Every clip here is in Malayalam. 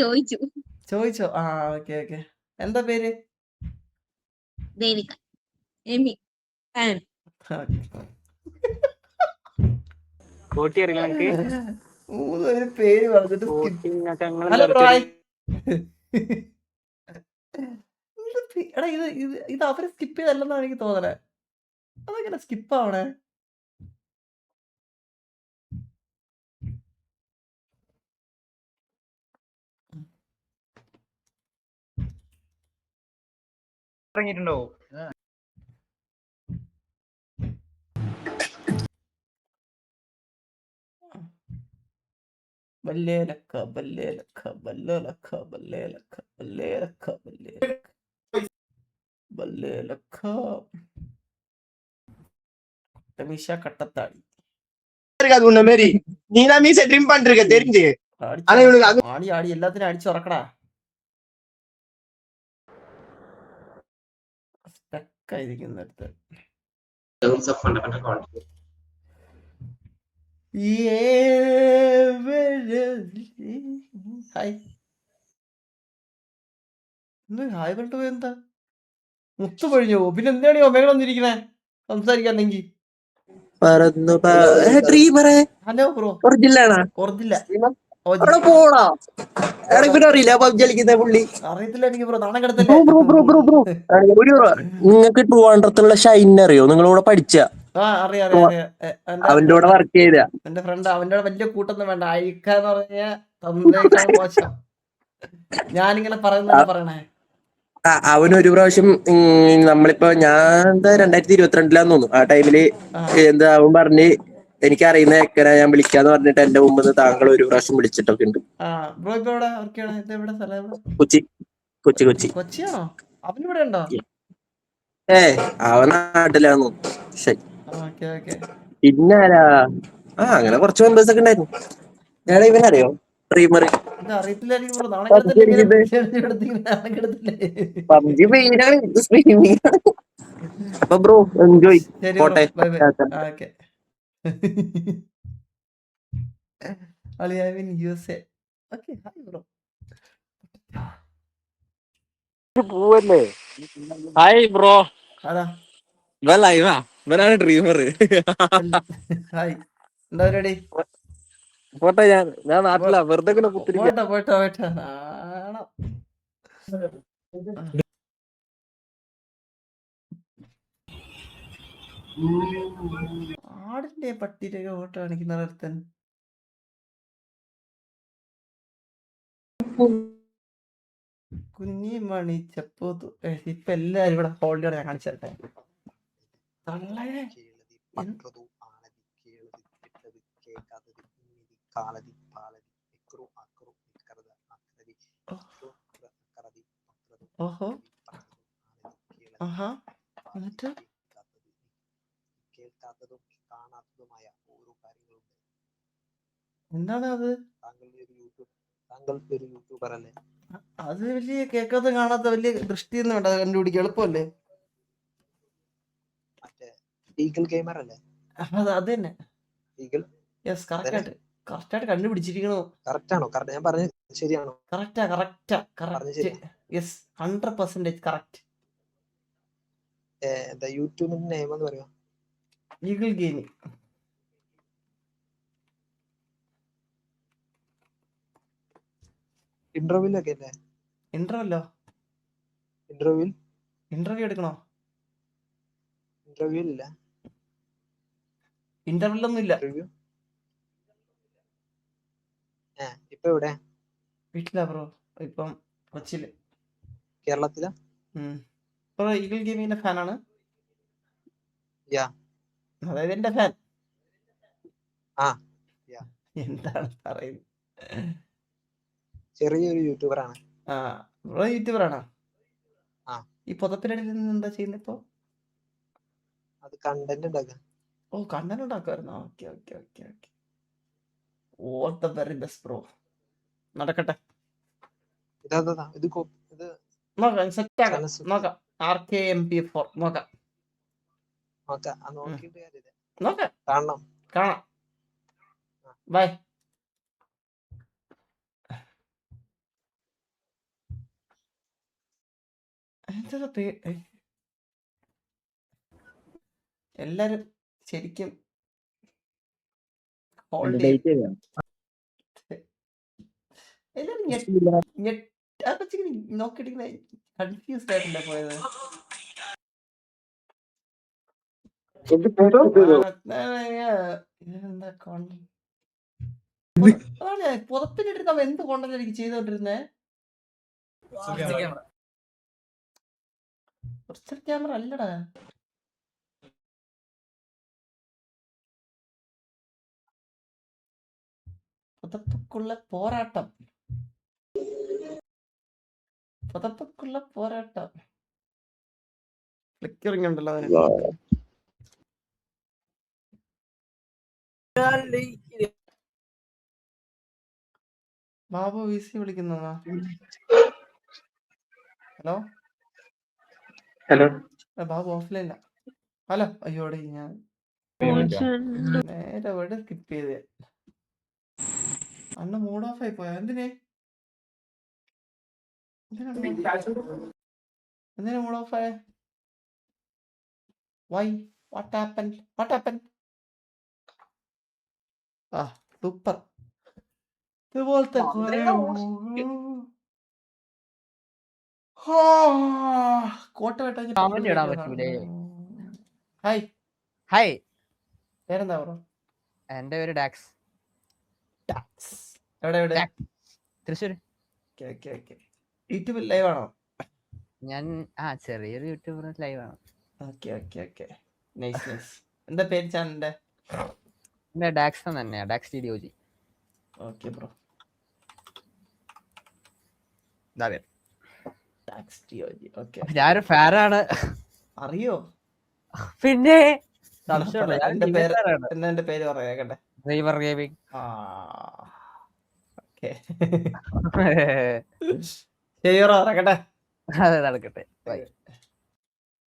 ചോദിച്ചോ? ആ ഓക്കെ ഓക്കെ. എന്താ പേര്? ദേവിക. എമി. മൂന്നുപേര് പേര് പറഞ്ഞിട്ട് ഹലോ ബ്രോയ്. എടാ ഇത് അവര് സ്കിപ്പ് ചെയ്തല്ലെന്നാണ് എനിക്ക് തോന്നണേ. അതെങ്ങനെ സ്കിപ്പ് ആവണേ? ഇറങ്ങിയിട്ടുണ്ടോ? ബല്ലേലക്ക ബല്ലേലക്ക ബല്ലേലക്ക ബല്ലേലക്ക ബല്ലേലക്ക ബല്ലേലക്ക ബല്ലേലക്ക തമിഷ കട്ടത്താടി உன்ன மாரி நீதான் மீசை ட்ரிம் பண்ணிருக்க தெரிஞ்சு. ஆனா இவனுக்கு அது ஆடி ஆடி எல்லாத்தையும் அடிச்சு உறக்கடா. ஸ்டக் ആയിരിക്കുന്നിടത്ത് ഹായ്. ഹായ് പറഞ്ഞിട്ട് പോയി എന്താ? മുത്തു പൊഴിഞ്ഞു. പിന്നെ എന്താണ് ഒമേഗ വന്നിരിക്കണേ സംസാരിക്കാന്നെങ്കിൽ? Hello bro. ഒറിജില്ല അറിയത്തില്ല എനിക്ക് ബ്രോ. നാണം കിടത്തല്ലേ? നിങ്ങൾക്ക് ട്രിവാൻഡ്രത്തുള്ള ഷൈൻ അറിയോ? നിങ്ങളിവിടെ പഠിച്ച? അറിയാം. അവന്റെ കൂടെ വർക്ക് ചെയ്ത എന്റെ ഫ്രണ്ട്. അവന്റെ വലിയ കൂട്ടൊന്നും വേണ്ട. അയക്കാന്ന് പറഞ്ഞ തന്നേക്കാൾ മോശം. ഞാനിങ്ങനെ പറയുന്നല്ലേ പറയണേ. അവനൊരു പ്രാവശ്യം നമ്മളിപ്പോ ഞാൻ 2022 തോന്നുന്നു ആ ടൈമില് എന്താ അവൻ പറഞ്ഞ് എനിക്കറിയുന്ന എക്കന ഞാൻ വിളിക്കാന്ന് പറഞ്ഞിട്ട് എന്റെ മുമ്പ് താങ്കൾ ഒരു പ്രാവശ്യം വിളിച്ചിട്ടൊക്കെ ഉണ്ട്. കൊച്ചി. കൊച്ചിയാണോ? അവനിവിടെ ഉണ്ടോ? അവൻ നാട്ടിലാന്നു. പിന്നെ അങ്ങനെ കുറച്ച് മെമ്പേഴ്സ് ഒക്കെ ഉണ്ടായിരുന്നു. ഞാൻ ഇവനറിയോ? ഡ്രീമർ. പബ്ജി മെയിനാണ്. അപ്പൊ ബ്രോ എൻജോയ്. പോട്ടെ. പോവല്ലേ? Hi bro. ഇവനാണ് ഡ്രീമർ. ഹായ്. എന്താ പരിപാടി? പോട്ടെ. ഞാൻ നാട്ടിലാ. വെറുതെ ആടിന്റെ പട്ടിയുടെ ഫോട്ടോ കാണിക്കുന്ന ഒരുത്തൻ. കുഞ്ഞിമണി ചപ്പൂത്തു. ഇപ്പൊ എല്ലാരും ഇവിടെ ഹോൾഡ് ഞാൻ കാണിച്ചു തരട്ടെ. ഓഹോ. എന്നിട്ട് എന്താണ് അത്? അത് വലിയ കേൾക്കാത്ത കാണാത്ത വലിയ ദൃഷ്ടിയൊന്നും വേണ്ട. കണ്ടുപിടിക്കുക എളുപ്പമല്ലേ? അത് തന്നെ. കറക്റ്റ് കണ്ടുപിടിച്ചിരിക്കണോ? കറക്റ്റാ. 100% കറക്റ്റ്. യൂട്യൂബിന്റെ നെയിം എന്ന് പറയാ ഈഗിൾ ഗെയിമിംഗ്. ഇന്റർവ്യൂ എടുക്കണോ? ഇന്റർവ്യൂലൊന്നും ഇല്ല. ഇപ്പൊ എവിടെ? വീട്ടിലാ ബ്രോ. ഇപ്പം കൊച്ചിയില്. കേരളത്തിലാ? ഈഗിൾ ഗെയിമിങ്ങിന്റെ ഫാനാണ്. അതായത് എന്റെ ഫാൻ. എന്താണ് പറയുന്നത്? ചെറിയൊരു യൂട്യൂബറാണ്. ബ്രോ യൂട്യൂബറാണോ? ഈ പുതപ്പിനടിയിൽ നിന്ന് എന്താ ചെയ്യുന്നത് ഇപ്പൊ? അത് കണ്ടന്റ് ഉണ്ടാക്കുക. കണ്ടന്റ് ഉണ്ടാക്കുമായിരുന്നു. Okay. All the very best bro. നടക്കട്ടെ. നോക്കാം. സെറ്റ് ആക്കാം. നോക്കാം. RKMP4 നോക്കാം. കാണാം. ബൈ. എല്ലാരും ശരിക്കും നോക്കിട്ടിങ്ങനെ കൺഫ്യൂസ്ഡ് ആയിട്ടല്ലേ പോയത്. പുറത്തിനിട്ട് അവ എന്ത് കൊണ്ടല്ലേ എനിക്ക് ചെയ്തോണ്ടിരുന്നേ? വെർച്വൽ ക്യാമറ അല്ലടാ. പുതപ്പുക്കുള്ള പോരാട്ടം. പുതപ്പുക്കുള്ള പോരാട്ടം. ഫ്ലിക്കറിംഗ് ഉണ്ടല്ലോ അതിന്. ബാബു വിസി വിളിക്കുന്നതാ. ഹലോ ഹലോ ബാബു ഓഫ്ലൈനില്ല. ഹലോ അയ്യോടെ ഞാൻ നേരെ ഇവിടെ സ്കിപ്പ് ചെയ്ത്. അന്ന് മൂഡ് ഓഫ് ആയി പോയ. എന്തിനാ മൂഡ് ഓഫ് ആയ? വൈ? What happen? ആ സൂപ്പർ. ഇതുപോലത്തെ കോട്ട ഹായ് ഹായ്, പേരെന്താ ബ്രോ? എന്റെ പേര് ഡാക്സ്. എവിടെ? തൃശ്ശൂർ. യൂട്യൂബിൽ ലൈവ് ആണോ? ഞാൻ ചെറിയൊരു യൂട്യൂബർ ലൈവ് ആണ്. ഓക്കെ. നൈസ്. എന്താ പേര് ചാനലിന്റെ? എന്റെ ഡാക്സ് തന്നെയാ, ഡാക്സ് ടിഡിഒജി. Okay bro. ഞാനൊരു ഫാനാണ്. അറിയോ? പിന്നെ എന്റെ പേര് പറയാ. Driver gaming. അതെ, നടക്കട്ടെ.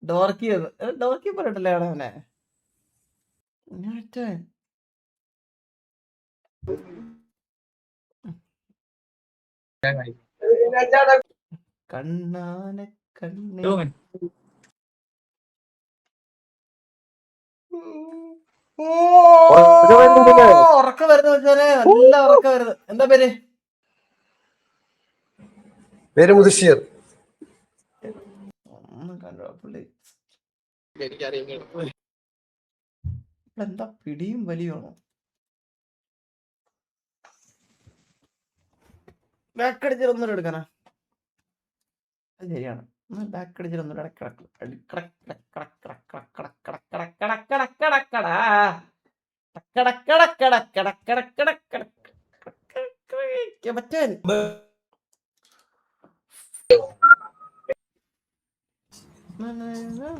ഡോർക്കി പറഞ്ഞിട്ടല്ലേ അവനെ? കണ്ണാന കണ്ണേ ഉറക്കം വരുന്നു വെച്ചാല് നല്ല ഉറക്കം വരുന്നു. എന്താ പേര്? മുദശ്ശിർ. എന്താ പിടിയും വലിയാണോ? ബാക്ക് അടിച്ചിട്ടൊന്നും എടുക്കാനാ? അത് ശരിയാണ്. ബാക്ക് അടിച്ചിട്ടൊന്നും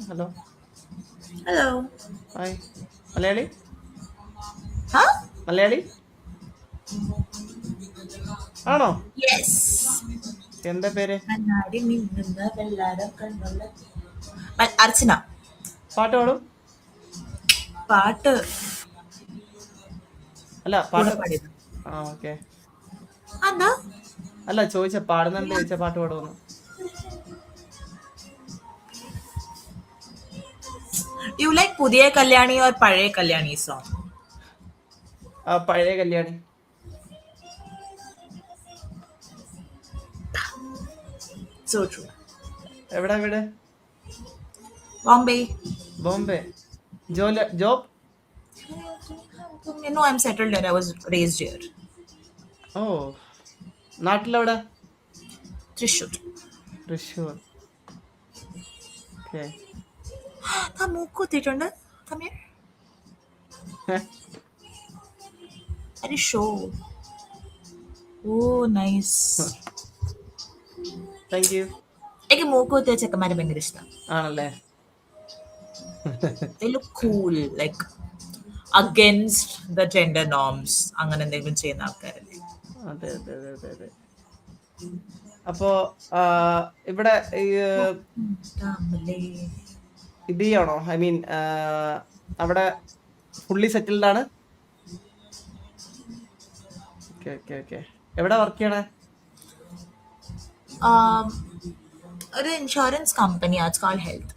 ഹലോ ഹായ്. മലയാളി ആണോ? എന്താ പേര്? അർച്ചന. പാട്ട് പാടും? പാട്ട് അല്ല പാട്ട്. ഓക്കെ. അല്ല ചോദിച്ച പാടുന്നുണ്ട് ചോദിച്ച പാട്ട് പാടുമെന്ന്. യു ലൈക്ക് പുതിയ കല്യാണി ഓർ പഴയ കല്യാണി സോങ്? പഴയ കല്യാണി. So true. എവിടെ? Bombay. Job? No, I'm settled there. I was raised here. ഓ, നാട്ടിലെവിടെ? തൃശ്ശൂർ. ഓക്കെ. മൂക്കുത്തിട്ടുണ്ട്. ഷോ. ഓ നൈസ്. Thank you. എനിക്ക് മൂക്കുത്തിയ ചെക്കന്മാരെ ഭയങ്കര ഇഷ്ടം. ആണല്ലേ? They look cool, like against the gender norms. അങ്ങനെ എന്തെങ്കിലും ചെയ്യുന്ന ആൾക്കാരല്ലേ? അതെ. അപ്പോ ഇവിടെ ഇത് ചെയ്യണോ? ഐ മീൻ അവിടെ ഫുള്ളി സെറ്റിൽഡ് ആണ്? ഓക്കെ. എവിടെ വർക്ക് ചെയ്യണേ? ഒരു insurance company, it's called health.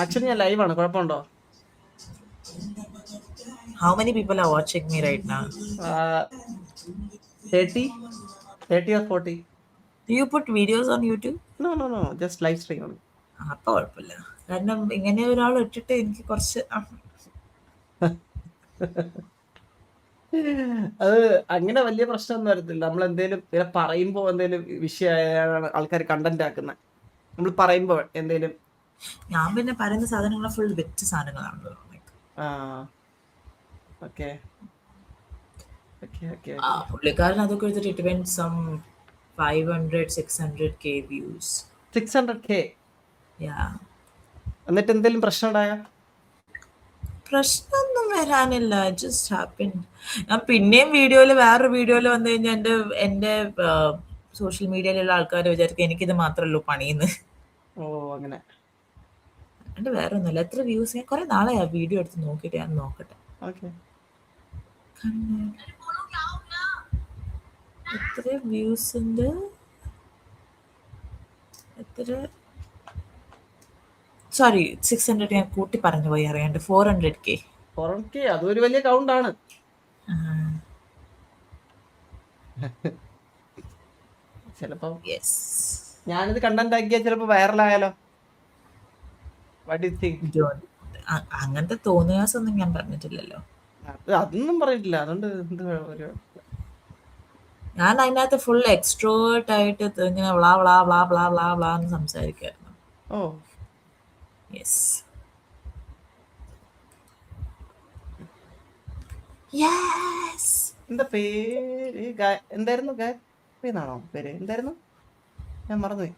Actually ഞാൻ ലൈവാണ്, കുഴപ്പമുണ്ടോ? How many people are watching me right now? 30 or 40? Do you put videos on YouTube? No, just live stream ആണ്. അപ്പൊ കുഴപ്പമില്ല. കാരണം ഇങ്ങനെ ഒരാൾ ഇട്ടിട്ട് എനിക്ക് കുറച്ച് അത് അങ്ങനെ വലിയ പ്രശ്നമൊന്നും വരത്തില്ല. നമ്മൾ എന്തെങ്കിലും ഇങ്ങനെ പറയുമ്പോൾ എന്തെങ്കിലും വിഷയമാണ് ആൾക്കാർ കണ്ടന്റ് ആക്കുന്നത്. നമ്മൾ പറയുമ്പോൾ എന്തെങ്കിലും ഞാൻ പിന്നെ പറയുന്ന സാധനങ്ങൾ ഫുൾ വെച്ച സാധനങ്ങളാണല്ലോ. ഓക്കെ പുള്ളിക്കാരൻ അതൊക്കെ എടുത്തിട്ട് it went some 500-600K views. 600K? Yeah. എന്നിട്ട് എന്തെങ്കിലും പ്രശ്നം ഉണ്ടായ? പ്രശ്നമൊന്നും വരാനില്ല, ജസ്റ്റ് ഹാപ്പൻ. ഞാൻ പിന്നെയും വീഡിയോയിൽ വേറൊരു വീഡിയോയിൽ വന്നു കഴിഞ്ഞാൽ എൻ്റെ സോഷ്യൽ മീഡിയയിലുള്ള ആൾക്കാർ വിചാരിക്കും എനിക്കിത് മാത്രമല്ലോ പണിയുന്നു. ഓ അങ്ങനെ. എൻ്റെ വേറെ ഒന്നുമില്ല. എത്ര വ്യൂസ്? ഞാൻ കുറെ നാളെ ആ വീഡിയോ എടുത്ത് നോക്കിയിട്ട് ഞാൻ നോക്കട്ടെ. എത്ര വ്യൂസ് ഉണ്ട്? എത്ര? സോറി, 600 ഞാൻ കൂട്ടി പറഞ്ഞു പോയി അറിയാണ്ട്. 400K. 400K അതൊരു വലിയ കൗണ്ട് ആണ്. ചിലപ്പോ ഞാനിത് കണ്ടന്റ് ആക്കിയാൽ ചിലപ്പോ വൈറലായാലോ? അങ്ങനത്തെ തോന്നിയാസൊന്നും ഞാൻ പറഞ്ഞിട്ടില്ലല്ലോ. അതൊന്നും പറഞ്ഞിട്ടില്ല. അതുകൊണ്ട് ഞാൻ അതിനകത്ത് ഫുൾ എക്സ്ട്രോവേർട്ട് ആയിട്ട് ഇങ്ങനെ വ്ളാ വ്ളാ വ്ളാ വ്ളാ വ്ളാ വ്ളാ എന്ന് സംസാരിക്കായിരുന്നു. ഓ യെസ്. യെസ്. എന്താ പേര്? എന്തായിരുന്നു എന്നാണോ പേര്? എന്തായിരുന്നു? ഞാൻ മറന്നുപോയി.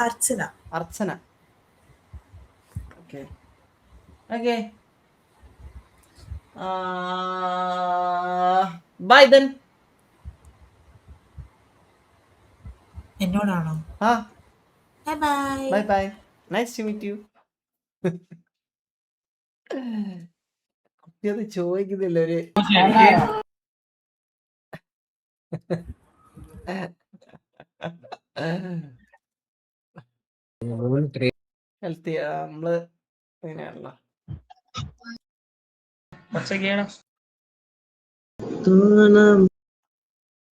Archana. Archana. Okay okay. Bye then. എന്നോടാണോ? Bye bye. Bye bye. Nice to meet you. കുട്ടി അത് ചോദിക്കുന്നില്ല. ഒരു ഹെൽത്തി നമ്മള് അങ്ങനെയാണല്ലോ.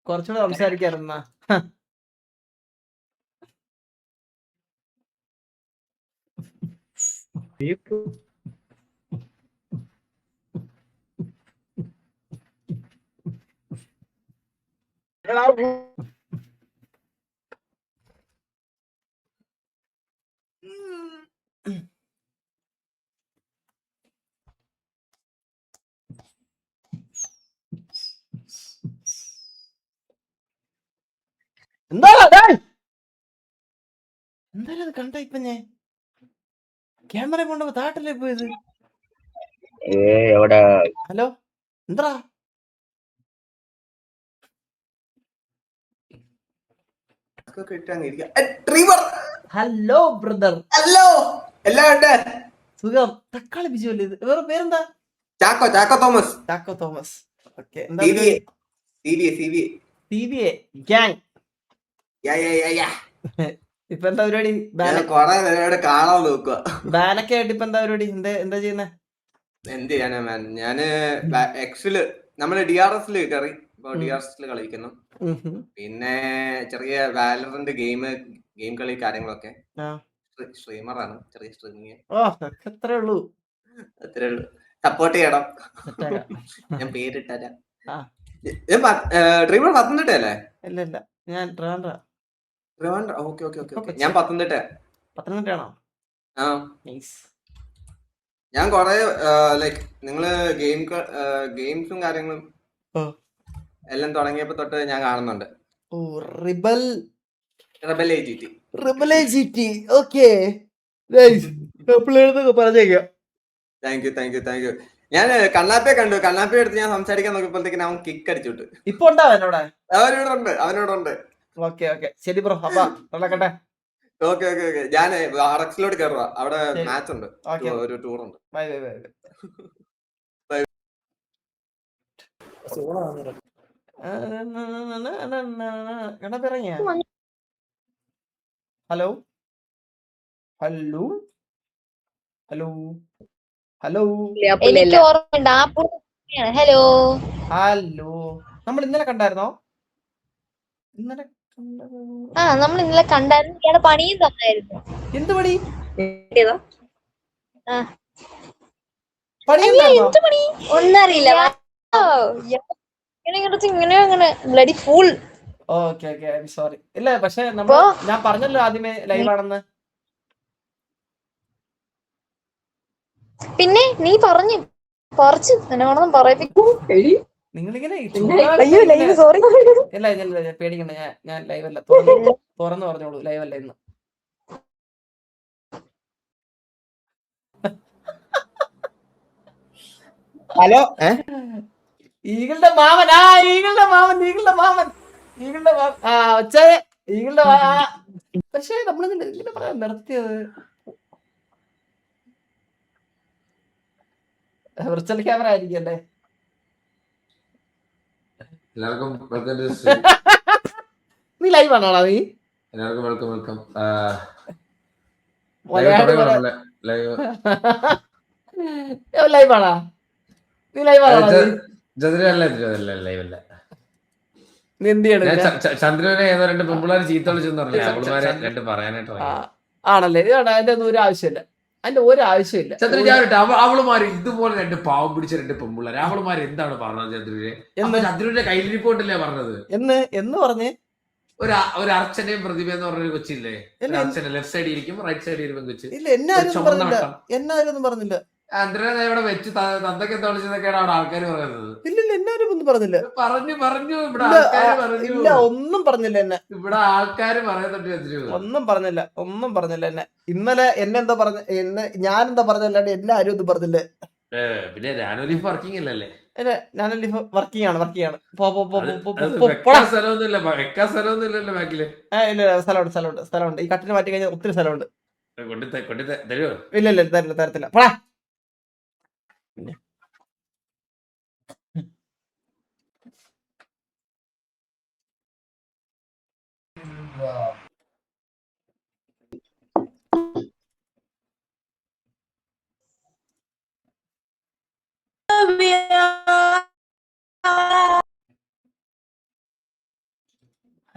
കുറച്ചുകൂടെ സംസാരിക്കാറുന്നാ. എന്തായാലും അത് കണ്ട ഇപ്പൊ ഞാൻ ക്യാമറ കൊണ്ടുപോ താട്ടല്ലേ പോയത്. ഹലോ എന്താ? Hello brother. ഹലോ എല്ലാം സുഖം. തക്കാളി ബിജു അല്ലേ ഇത്? വേറെ പേരെന്താ? Chacko Thomas. Chacko Thomas. Okay. എന്താ CBA ഗ്യാങ്? ഇപ്പൊ എന്താ പരിപാടി? കാണാൻ നോക്കുക. ബാനൊക്കെ ആയിട്ട് ഇപ്പൊ എന്താ പരിപാടി? എന്താ ചെയ്യുന്നേ? എന്ത് ചെയ്യാനാ മാൻ, ഞാന് എക്സില് നമ്മള് DRSല് കയറി. DRSല് കളിക്കുന്നു. പിന്നെ ചെറിയ വാലറന്റ് ഗെയിം കളി കാര്യങ്ങളൊക്കെ. സ്ട്രീമറാണ്, ചെറിയ സ്ട്രീമിങ്. അത്രേ ഉള്ളൂ. സപ്പോർട്ട് ചെയ്യണം. ഞാൻ പേരിട്ടല്ല. ഡ്രീമർ പത്തനംതിട്ടയല്ലേ? ഇല്ല ഞാൻ ട്രിവാൻഡ്രം. ഞാൻ പത്തനംതിട്ടയാണോ? ഞാൻ കൊറേ ലൈക്ക് നിങ്ങള് ഗെയിംസും കാര്യങ്ങളും എല്ലാം തുടങ്ങിയപ്പോ തൊട്ട് ഞാൻ കാണുന്നുണ്ട്. Rebel AGT. ഓക്കെ പറഞ്ഞേക്കാം. Thank you. ഞാൻ കണ്ണാപ്പിയെ കണ്ടു. കണ്ണാപ്പിയെ എടുത്ത് ഞാൻ സംസാരിക്കാൻ നോക്കിയപ്പോഴത്തേക്കിന് അവൻ കിക്ക് അടിച്ചിട്ട്. ഇപ്പൊ ഉണ്ടാവും എന്നോട്? അവനോടുണ്ട്. ഓക്കെ ശരി ബ്രോ. അപ്പൊ നടക്കട്ടെ. ഓക്കെ. ഞാൻ RXലോട്ട് കയറുക. അവിടെ മാച്ച് ഉണ്ട്, ഒരു ടൂർ ഉണ്ട്. ബൈ. കണ്ടപ്പോ ഇറങ്ങിയ ഹലോ ഹലോ ഹലോ ഹലോ എനിക്ക് ഓർമ്മയുണ്ട് ആ ഹലോ ഹലോ നമ്മൾ ഇന്നലെ കണ്ടായിരുന്നോ? ഇന്നലെ ആ നമ്മൾ ഇന്നലെ കണ്ടായിരുന്നു. ഇയാളെ പണിയും തന്നായിരുന്നു. എന്ത് പണി? ആ പണി അല്ല ഉണ്ടായിരുന്നോ? എന്ത് പണി ഒന്നും അറിയില്ല. ഇങ്ങനെ bloody fool. Okay okay sorry. ഇല്ല പക്ഷെ നമ്മൾ ഞാൻ പറഞ്ഞല്ലോ ആദ്യമേ ലൈവ് ആണെന്ന്. പിന്നെ നീ പറഞ്ഞു പറിച്ചു എന്നോടൊന്നും പറയിപ്പിക്കൂ. നിങ്ങളിങ്ങനെ സോറി. ഇല്ല പേടിക്കണ്ട. ഞാൻ ലൈവ് അല്ല. തുറന്നു പറഞ്ഞോളൂ ലൈവ് അല്ല ഇന്ന്. ഹലോ ഈകളുടെ മാമൻ പക്ഷേ നമ്മൾ ഇങ്ങനെ പറയാൻ നിർത്തിയത് വിർച്വൽ ക്യാമറ ആയിരിക്കും അല്ലേ? എല്ലാവർക്കും വെൽക്കം ടു നീ ലൈവ് ആണോടാ? നീ എല്ലാവർക്കും വെൽക്കം ലൈവ് ആണോ? നീ ലൈവ് ആണോ? നീ എന്ത് ചെയ്യണം? ചന്ദ്രനെ ഏതോ രണ്ട് പെൺപിള്ളേർ ചീത്ത വിളിച്ചെന്ന് പറഞ്ഞില്ലേ? അവളുമാരെ രണ്ട് പറയാനായിട്ട് ആണല്ലേ? അതിന്റെ ഒന്നും ഒരു ആവശ്യമില്ല. ചന്ദ്രൻ ഞാൻ അവളുമാര് ഇതുപോലെ രണ്ട് പാവം പിടിച്ച രണ്ട് പെൺപിള്ളേർ അവളുമാര് എന്താണ് പറഞ്ഞത് ചന്ദ്രന്റെ കയ്യിലിരിപ്പോട്ടല്ലേ പറഞ്ഞത്? എന്ന് പറഞ്ഞേ ഒരു അർച്ചനയും പ്രതിഭ എന്ന് പറഞ്ഞൊരു കൊച്ചില്ലേ? അർച്ചന ലെഫ്റ്റ് സൈഡിൽ ഇരിക്കും, റൈറ്റ് സൈഡിൽ ഇരിക്കും കൊച്ചു. ഇല്ല എന്നാരും പറഞ്ഞില്ല. ചന്ദ്രനെ ഇവിടെ വെച്ച് തന്തയ്ക്ക് എന്താ വിളിച്ചതൊക്കെയാണ് അവിടെ ആൾക്കാർ പറയുന്നത്. ഇല്ല എന്നാരും ഒന്നും പറഞ്ഞില്ല. പറഞ്ഞു ഇവിടെ ആൾക്കാര് പറഞ്ഞു. ഇല്ല ഒന്നും പറഞ്ഞില്ല എന്നെ. ഇവിടെ ആൾക്കാര് പറയുന്നുണ്ട്. ഒന്നും പറഞ്ഞില്ല എന്നെ. ഇന്നലെ എന്നെ എന്താ പറഞ്ഞ ഞാൻ എന്താ പറഞ്ഞല്ലാണ്ട് എന്നെ ആരും ഒന്നും പറഞ്ഞില്ല. പിന്നെ ഞാനൊരു വർക്കിംഗ് അല്ലല്ലേ? ഞാനൊരു വർക്കിംഗ് ആണ്. സ്ഥലമുണ്ട്. ഈ കട്ടിന് മാറ്റി കഴിഞ്ഞാൽ ഒത്തിരി സ്ഥലമുണ്ട്. ഇല്ല തരത്തില്ല. പോടാ.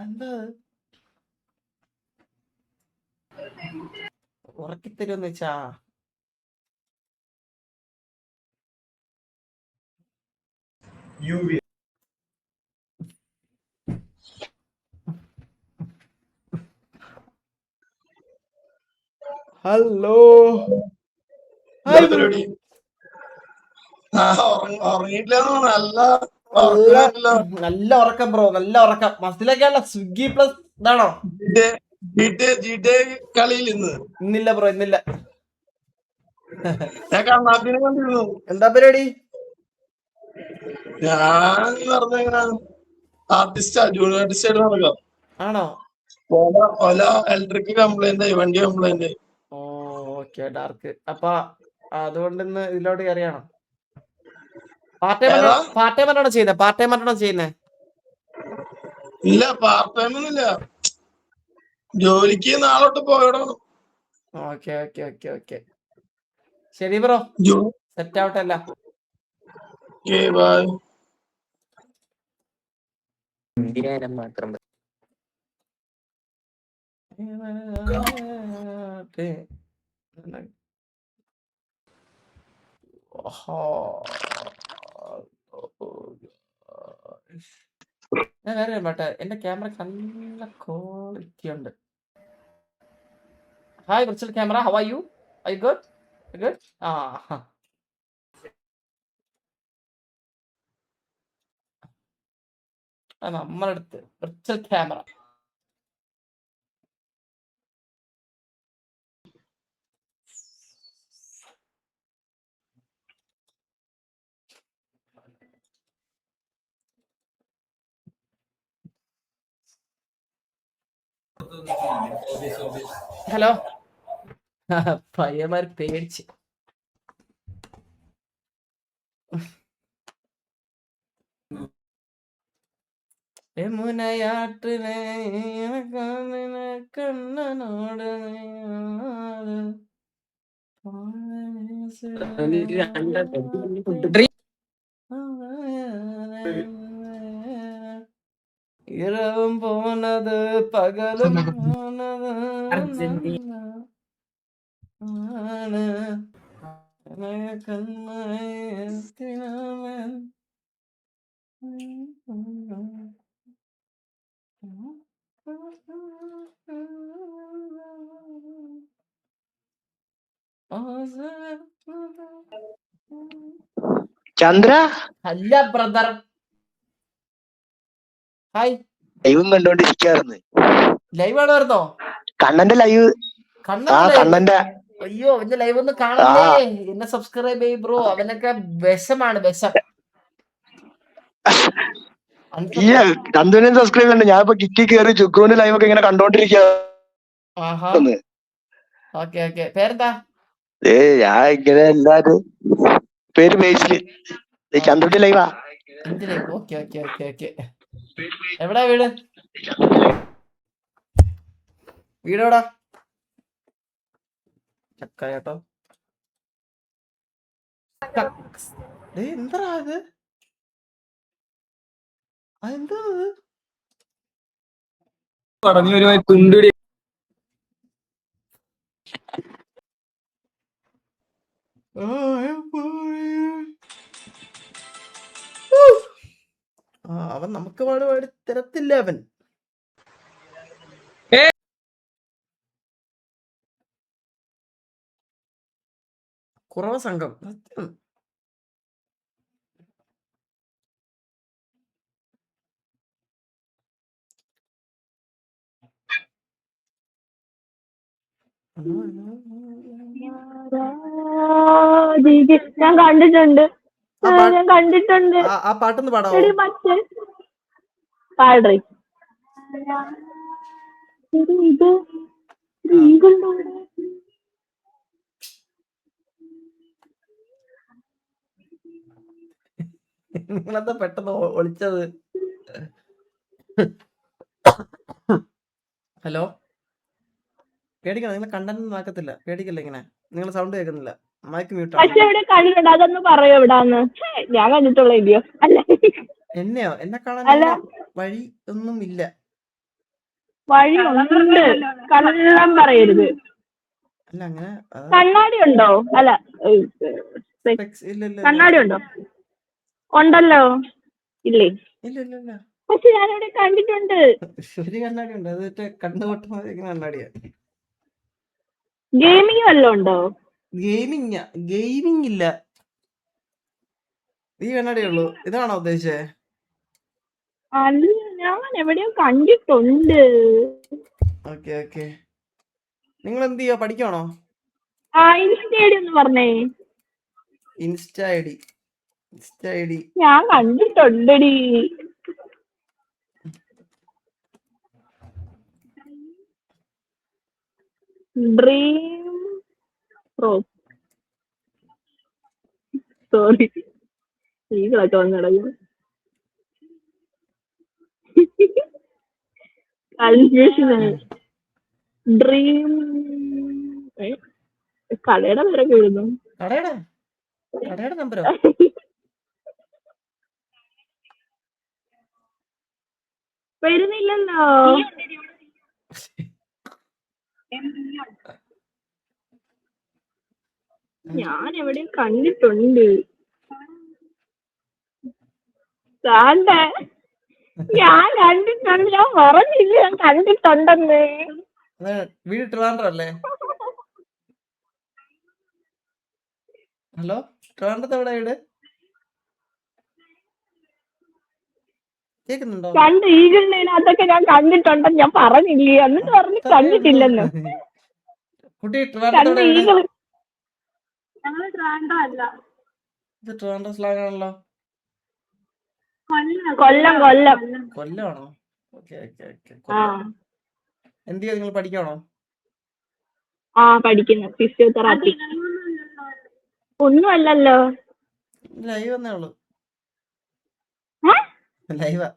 എന്താ ഉറക്കിത്തരുമെന്ന് വെച്ചാ ഹലോ നല്ല ഉറക്കം ബ്രോ. നല്ല ഉറക്കം. മസിലൊക്കെയുള്ള സ്വിഗ്ഗി പ്ലസ് ഇതാണോ? ഇന്നില്ല ബ്രോ ഇന്നില്ല. എന്താ പരിപാടി? ആണോ? ഇലക്ട്രിക് കംപ്ലൈന്റ് ആയി, വണ്ടി കംപ്ലൈന്റ്. Okay dark. അപ്പൊ അതുകൊണ്ട് ഇന്ന് ഇതിലോട്ട് കയറിയാണോ? പാർട്ട് ടൈം ആയിട്ടാണോ ചെയ്യുന്നത്? ഇല്ല പാർട്ട് ടൈം ഒന്നുമില്ല, ജോലിക്ക് നാളോട്ട് പോയിടണം. ഓക്കെ ശരി ബ്രോ, സെറ്റ് ആവട്ടെ അല്ല. മാത്രം ഞാൻ കാര്യം പറയട്ടെ, എന്റെ ക്യാമറ നല്ല ക്വാളിറ്റി ഉണ്ട്. Hi virtual camera, how are you? Are you good? നമ്മളടുത്ത് വിർച്വൽ ക്യാമറ ഹലോ. പയ്യന്മാർ പേടിച്ച് യമുനയാற்றிനെ കണ്ണനോട് ഇരവും പോണത് പകലും പോണത് അർജന്റീന. ആണ്. കണ്ണയത്തിനാമൻ. ചന്ദ്ര അല്ല ബ്രദർ. ഹായ്, ലൈവും കണ്ടോണ്ടിരിക്കാറുന്ന്. ലൈവ് ആണ് വരുന്നോ? കണ്ണന്റെ ലൈവ്. കണ്ണന്റെ അയ്യോ, അവന്റെ ലൈവ് ഒന്ന് കാണണ്ടേ. എന്നെ സബ്സ്ക്രൈബ് ചെയ്യ് ബ്രോ. അവനൊക്കെ വിഷമാണ്, വിഷം. ചന്തുവിനെ സബ്സ്ക്രൈബ് ഉണ്ട്. ഞാൻ ഇപ്പൊ കിക്കി കയറി ചുക്കുവിന്റെ ലൈവ് ഒക്കെ ഇങ്ങനെ കണ്ടോണ്ടിരിക്കാന്ന്. Okay okay. പേരെന്താ? ഞാൻ ഇങ്ങനെ എല്ലാരും പേര് ബേസില് ചന്തുവിന്റെ ലൈവാ. Okay okay okay okay. എവിടാ വീട്? വീടെവിടാ? ചക്ക കേട്ടോ. എന്താ അത്? അതെന്താ തുണ്ടുടി അവൻ നമുക്ക് പാട് പാടി തരത്തില്ല അവൻ. കുറവ് സംഘം. ഞാൻ കണ്ടിട്ടുണ്ട്. ഞാൻ കണ്ടിട്ടുണ്ട്. ആ പാട്ടൊന്ന് പാടാവോ? മറ്റേ പാടറി ഇത് നിങ്ങളെന്താ പെട്ടെന്ന് ഒളിച്ചത്? ഹലോ, പേടിക്കണം. നിങ്ങൾ കണ്ടന്റ് ആക്കത്തില്ല. പേടിക്കല്ല. ഇങ്ങനെ നിങ്ങൾ സൗണ്ട് കേൾക്കുന്നില്ല. Mic mute. കണ്ടിട്ടുണ്ട്. അതൊന്ന് പറയോ എവിടാന്ന്? ഞാൻ കണ്ടിട്ടുള്ള ഇല്ലയോ? അല്ല, എന്നെയോ? എന്നെ കാണാൻ വഴി ഒന്നും ഇല്ല. വഴി ഉണ്ട്. കള്ളം പറയരുത്. അല്ല, അങ്ങനെ കണ്ണാടി ഉണ്ടോ? അല്ല, കണ്ണാടി ഉണ്ടോ? ഉണ്ടല്ലോ. ഇല്ലേ? ഇല്ല ഇല്ല ഇല്ല. പക്ഷെ ഞാനിവിടെ കണ്ടിട്ടുണ്ട്. ഒരു കണ്ണാടി ഉണ്ട്. അത് കണ്ണുപൊട്ട കണ്ണാടിയാ. ഗെയിമിംഗ് വല്ലതും ഉണ്ടോ? ഗെയിമിംഗ് ഇല്ല. ഈ കണ്ണാടിയേ ഉള്ളൂ. ഇതാണോ ഉദ്ദേശിച്ചേ? അല്ല, ഞാൻ എവിടെയോ കണ്ടിട്ടുണ്ട്. Okay okay. നിങ്ങൾ എന്ത് ചെയ്യാ? പഠിക്കണോ? ഇൻസ്റ്റ ഐഡി ഒന്ന് പറഞ്ഞേ. ഇൻസ്റ്റ ഐ ഡി ഞാൻ കണ്ടിട്ടുണ്ടടി. ഡ്രീം സോറി, സ്ത്രീകളൊക്കെ വന്നിടങ്ങും. കൺഫ്യൂഷൻ. ഡ്രീം കടയുടെ പേരൊക്കെ എഴുതുന്നു. കടയുടെ നമ്പരോ? വരുന്നില്ലല്ലോ. ഞാൻ എവിടെയും കണ്ടിട്ടുണ്ട്. ഞാൻ കണ്ടിട്ടുണ്ട്. ഞാൻ പറഞ്ഞില്ല ഞാൻ കണ്ടിട്ടുണ്ടെന്ന്. വീട് ട്രിവാൻഡ്രം അല്ലേ? ഹലോ, ട്രിവാൻഡ്രത്ത് എവിടെ വീട്? കേക്കുന്നുണ്ടോ? രണ്ട് ഈഗിളിനകത്തൊക്കെ ഞാൻ കണ്ടിട്ടുണ്ടെന്ന് ഞാൻ പറഞ്ഞില്ലേ? എന്നിട്ട് പറഞ്ഞ് കണ്ടിട്ടില്ലെന്ന്. കുട്ടി രണ്ട് ഈഗിൾ. ഇത് ട്രിവാൻഡ്രം സ്ലാങ് ആണല്ലോ. കൊല്ലമാണോ? Okay okay okay. എന്ത് ചെയ്യാ? നിങ്ങൾ പഠിക്കണോ? പഠിക്കുന്നു. ഫിസിയോതെറാപ്പി. ഒന്നും അല്ലല്ലോ. ലൈവ് എന്നേ ഉള്ളൂ. ലൈവാ.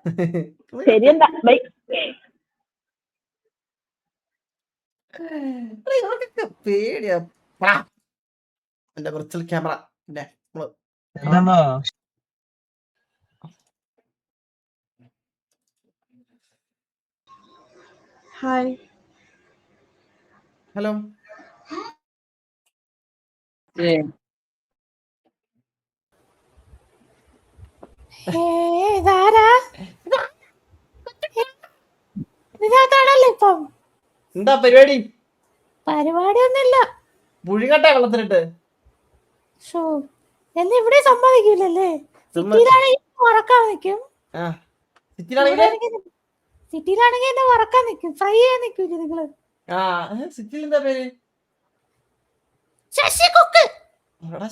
ശരി എന്നാ ബൈ. ഇവർക്കൊക്കെ പേടിയാ. എന്റെ വിർച്വൽ ക്യാമറ ഹായ്. ഹലോ ഇതിനകത്താണല്ലോ ഇപ്പം എന്താ പരിപാടി? പരിപാടിയൊന്നുമില്ല. പുഴികട്ടെ വെള്ളത്തിലിട്ട് എന്നെ ഇവിടെ സമ്മതിക്കൂലല്ലേ? സിറ്റിയിലാണെങ്കിൽ വറക്കാൻ നിൽക്കും, സിറ്റിയിലാണെങ്കിൽ എന്നെ വറക്കാൻ നിൽക്കും, ഫ്രൈ ചെയ്യാൻ നിൽക്കൂല നിങ്ങള്. സിറ്റിയിൽ എന്താ പേര്? ശശി കുക്ക്.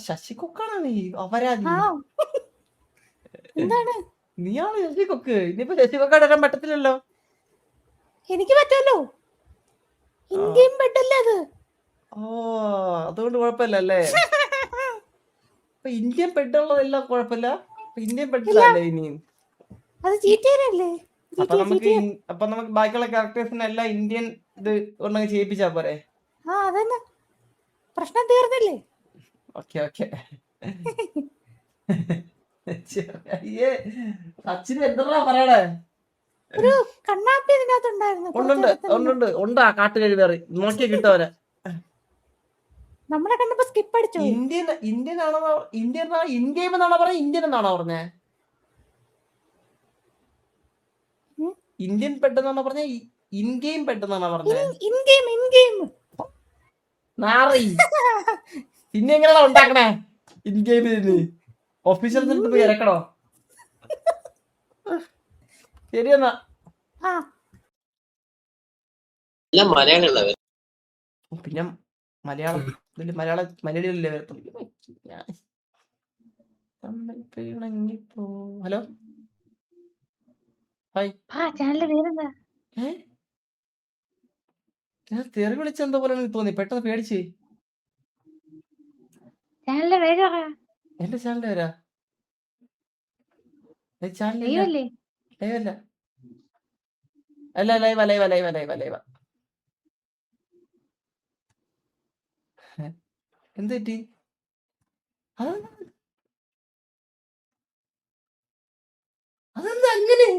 ശശി കൊക്കാണോ നീ? അപരാധി. എന്താണ് നീയാണ് ശശി കൊക്ക്. ഇനിയിപ്പോ ശശി കൊക്കാട് വരാൻ പറ്റത്തില്ലല്ലോ. എനിക്ക് പറ്റുമല്ലോ, ഇന്ത്യൻ ബെഡല്ലേ അത്. ഓ അതുകൊണ്ട് കുഴപ്പമില്ലല്ലേ? ഇന്ത്യൻ ബെഡുള്ളതെല്ലാം കുഴപ്പമില്ല. ഇന്ത്യൻ ബെഡിലല്ലേ ഇനി? അത് GTA-യിലല്ലേ? അപ്പൊ നമുക്ക് ബാക്കിയുള്ള ക്യാരക്ടേഴ്സിനെ എല്ലാം ഇന്ത്യൻ ഇത് ഉണ്ടെങ്കിൽ ചെയ്യിപ്പിച്ചാ പോരെ? അതന്നെ, പ്രശ്നം തീർന്നില്ലേ? Okay okay. അയ്യേ അച്ഛന് എന്താ പറയണേ? ഒരു കണ്ണാപ്പി ഇതിനകത്തുണ്ടായിരുന്നു. ഉണ്ട് ഉണ്ടാ കാട്ടുകഴി വേറെ നോക്കിയാ കിട്ടവരെ. നമ്മളെ കണ്ടപ്പോ സ്കിപ്പ് അടിച്ചോ. ഇന്ത്യൻ ആണോ? ഇന്ത്യ എന്നാണോ പറഞ്ഞ? ഇന്ത്യൻ എന്നാണോ പറഞ്ഞേ? ഇന്ത്യൻ പെട്ടെന്നാണോ പറഞ്ഞ? ഇൻഗെയിം പെട്ടെന്നാണോ പറഞ്ഞേ? ഇൻഗെയിം നാറി. പിന്നെ എങ്ങനെയാണോ ഉണ്ടാക്കണേ ഇൻഗെയിമിന്? ഒഫീഷ്യൽ പോയി ഇറക്കണോ? ശരിയെന്നാ. പിന്നെ മലയാളിയല്ലേ വരത്തുള്ളൂ. ഹലോ തെറി വിളിച്ചെന്തോ പോലെ തോന്നി, പെട്ടെന്ന് പേടിച്ച്. എന്റെ ചാനലിന്റെ പേരാ? ലൈവല്ല. അല്ല ലൈവ. എന്ത് പറ്റി? അതെന്താ അങ്ങനെ?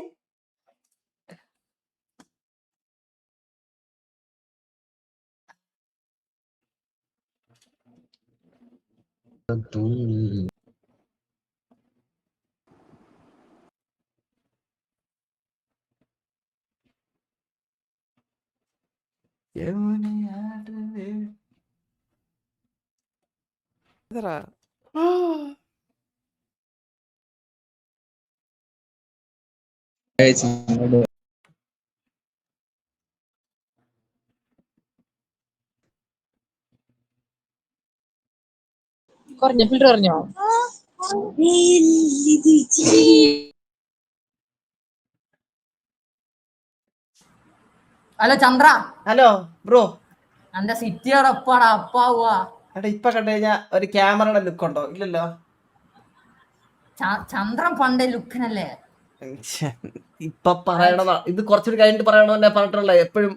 കുറഞ്ഞ ഫിൽറ്റർ പറഞ്ഞോ? ഹലോ ചന്ദ്ര. Hello bro. എന്റെ സിറ്റിയുടെ ഒപ്പാടാ അപ്പാവുക. ഇപ്പൊ കണ്ടു കഴിഞ്ഞാ ഒരു ക്യാമറയുടെ ലുക്ക് ഉണ്ടോ? ഇല്ലല്ലോ. ചന്ദ്രൻ പണ്ടേ ലുക്കിനല്ലേ? ഇപ്പൊ പറയണതാ. ഇത് കുറച്ചുകൂടി കഴിഞ്ഞിട്ട് പറയണമെന്നെ പറഞ്ഞിട്ടുള്ള. എപ്പോഴും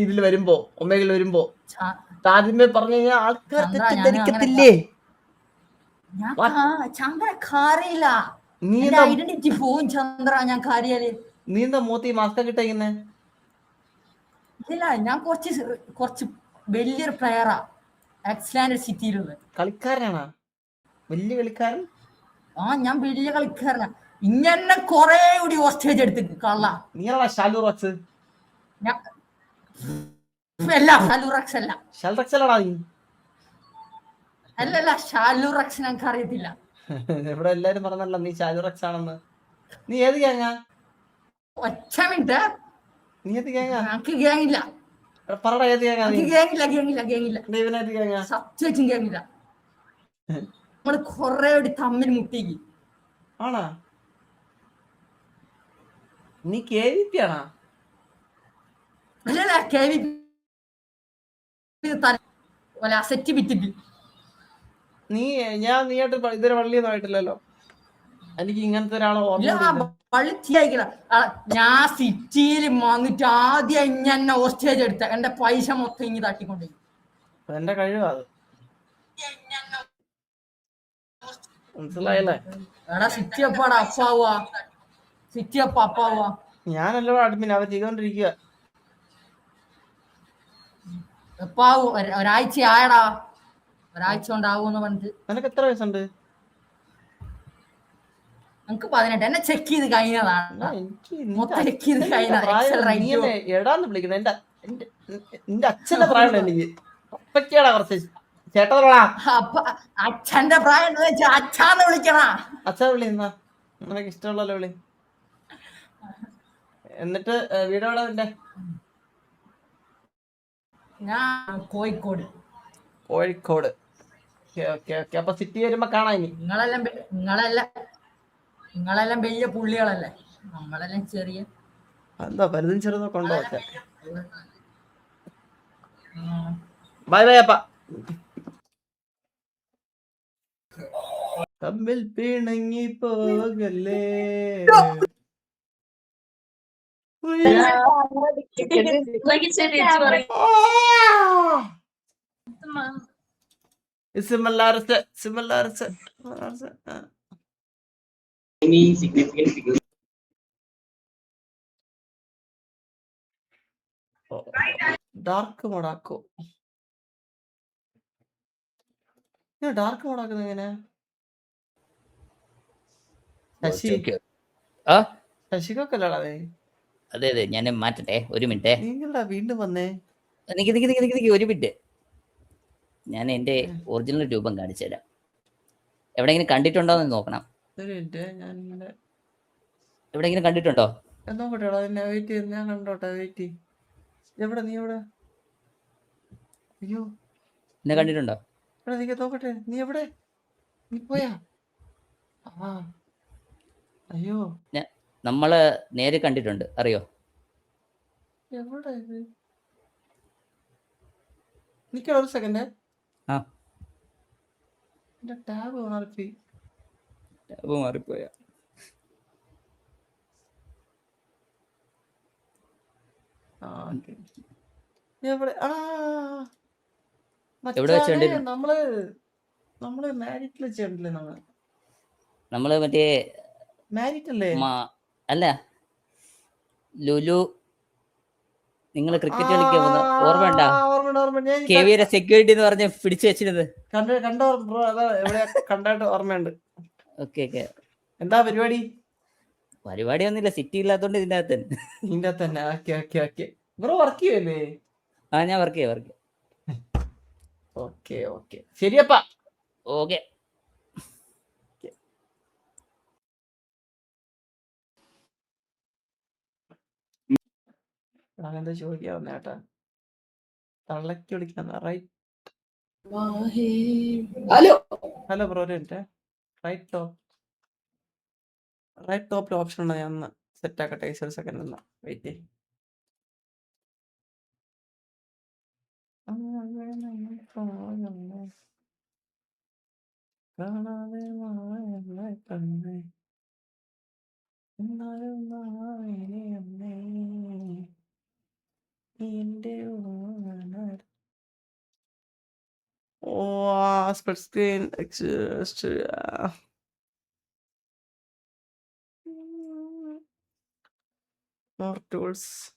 ഇതിൽ വരുമ്പോ ഒമേഗിൽ വരുമ്പോ ആദ്യമേ പറഞ്ഞു കഴിഞ്ഞാൽ ആൾക്കാർ തെറ്റിദ്ധരിക്കത്തില്ലേ? ഐഡന്റിറ്റി പോവും ചന്ദ്ര. ഞാൻ കാര്യാല് നീ എന്താ മോത്തി മാസ്ക് കിട്ടിയിരിക്കുന്നേ? ഇല്ല, ഞാൻ കുറച്ച് വലിയൊരു പ്ലെയറാ എക്സ്ലാൻഡ് സിറ്റിയിലുള്ള. കളിക്കാരനാണോ? വലിയ കളിക്കാരൻ? ഞാൻ വലിയ കളിക്കാരനാ. ഇങ്ങനെ കൊറേ കൂടി ഹോസ്റ്റേജ് എടുത്തിട്ട് കള്ള. നീയാണോ ഷാലു റോക്സ്? അല്ലല്ല, ഷാലു റക്സ് ഞങ്ങൾക്ക് അറിയത്തില്ല. ഇവിടെ എല്ലാരും പറഞ്ഞല്ലോ നീ ഷാലു റക്സ് ആണെന്ന്. നീ ഏത് ഗ്യാങ്ങാ? ഒറ്റ മിനിറ്റ്. നീ ഏത് ഗ്യാങ്ങാ? ഞങ്ങൾക്ക് ഗ്യാങ്ങില്ല. പറടാ ഏത് ഗ്യാങ്ങാ? ഗ്യാങ്ങില്ല. സത്യം ഗ്യാങ്ങില്ല. നമ്മള് കൊറേ കൂടി തമ്മിൽ മുട്ടിക്ക്. ആണാ? നീ KVP ആണോ? അല്ലല്ല, KVP അസറ്റ് വിറ്റിട്ട്. നീയായിട്ട് ഇതൊരു വള്ളിയൊന്നും ആയിട്ടില്ലല്ലോ. എനിക്ക് ഇങ്ങനത്തെ ഒരാളെ ഓർമ്മ. കളിച്ചില്ല. ഞാൻ സിറ്റിയിൽ വന്നിട്ട് ആദ്യം ഇങ്ങനെ ഹോസ്റ്റേജ് എടുത്ത എന്റെ പൈസ മൊത്തം ഇങ്ങ് തട്ടിക്കൊണ്ടു. എന്റെ കഴിവാ അത്. മനസ്സിലായില്ലേ? എടാ സിറ്റി അപ്പാടാ അപ്പാവുക, സിറ്റി അപ്പ അപ്പാവുക. ഞാനല്ലോ അഡ്മിൻ, അവർ ചെയ്തോണ്ടിരിക്കുക. എപ്പാവും? ഒരാഴ്ച ആയടാ, ഒരാഴ്ച കൊണ്ടാവൂന്ന് പറഞ്ഞിട്ട്. നിനക്ക് എത്ര വയസ്സുണ്ട്? നമുക്ക് 18. എന്നെ ചെക്ക് ചെയ്ത് കഴിഞ്ഞതാണ്, മൊത്തം ചെക്ക് ചെയ്ത് കഴിഞ്ഞ. എടാന്ന് വിളിക്കുന്നത് എന്റെ അച്ഛന്റെ പ്രായം എനിക്ക്. അപ്പക്കാടാ കുറച്ച് ചേട്ടാ. അച്ഛന്റെ പ്രായം അച്ഛാന്ന് വിളിക്കണ. അച്ഛാ വിളി എന്നാ, നിനക്ക് ഇഷ്ടമുള്ളല്ലോ വിളി. എന്നിട്ട് വീടോടെ നിന്റെ? ഞാൻ കോഴിക്കോട്. കോഴിക്കോട്. അപ്പൊ സിറ്റി വരുമ്പോ കാണാ. ഇനി നിങ്ങളെല്ലാം വലിയ പുള്ളികളല്ലേ, നമ്മളെല്ലാം ചെറിയ. എന്താ വലുതും ചെറുതൊക്കെ ഉണ്ടോ? ബൈ ബൈ അപ്പ. തമ്മിൽ പിണങ്ങി പോകല്ലേ. ഡാർക്ക് മോഡാക്കോ? ഡാർക്ക് മോഡാക്കുന്നത് എങ്ങനെ? ശശികൊക്കല്ലടാ? അതെ അതെ, ഞാൻ മാറ്റട്ടെ, ഒരു മിനിറ്റ്. നീങ്ങളാ വീണ്ടും വന്നേ? ഒരു മിനിറ്റ്, ഞാൻ എന്റെ ഒറിജിനൽ രൂപം കാണിച്ചു തരാം. എവിടെയെങ്കിലും കണ്ടിട്ടുണ്ടോ എന്ന് നോക്കണം. ഒരു മിനിറ്റ്, ഞാൻ എവിടെയെങ്കിലും കണ്ടിട്ടുണ്ടോ? നോക്കട്ടെടാ, വെയിറ്റ് ചെയ്ത് ഞാൻ കണ്ടോട്ടെ. വെയിറ്റ്. എവിടെ? നീ എവിടെ? അയ്യോ, എന്നെ കണ്ടിട്ടുണ്ടോ? നീ നോക്കട്ടെ. നീ എവിടെ? നീ പോയാ? അയ്യോ, നമ്മള് നേരെ കണ്ടിട്ടുണ്ട്, അറിയോ? എവിടെ ഇത്? നിക്കടാ ഒരു സെക്കൻഡ്. എന്റെ ടാബ് മാറിപ്പോയാ? എവിടെ? എവിടെ വെച്ച് കണ്ടിരുന്നു? നമ്മള് മാരിറ്റിൽ വെച്ചിട്ടില്ലേ? നമ്മള് മറ്റേ മാരിറ്റ് അല്ലേ? അല്ല, ലുലു. നിങ്ങൾ ക്രിക്കറ്റ് കളിക്കാൻ പോകുന്ന ഓർമ്മയുണ്ടാ? KVR സെക്യൂരിറ്റി എന്ന് പറഞ്ഞ് പിടിച്ചു വെച്ചിരുന്നത് കണ്ടോ ബ്രോ? അതാ എവിടെ കണ്ടായിട്ട് ഓർമ്മയുണ്ട്. ഓക്കെ. എന്താ പരിപാടി? പരിപാടിയൊന്നുമില്ല, സിറ്റി ഇല്ലാത്തോണ്ട് ഇതിന്റെ അകത്ത് തന്നെ. ബ്രോ വർക്ക് ചെയ്യല്ലേ? ഞാൻ വർക്ക് ചെയ്യാം. ഓക്കെ ശരിയപ്പാ. ഓക്കെ. എന്താ ചോദിക്കാവുന്ന ചേട്ടാ? തള്ളക്ക് വിളിക്കാന്ന? റൈറ്റ്. ഹലോ ബ്രോ, റൈറ്റ് ടോപ്പിൽ ഓപ്ഷൻ ഉണ്ടോ? ഞാൻ സെറ്റ് ആക്കട്ടെ. ഒരു സെക്കൻഡ് എന്നാ wait. Split screen more tools.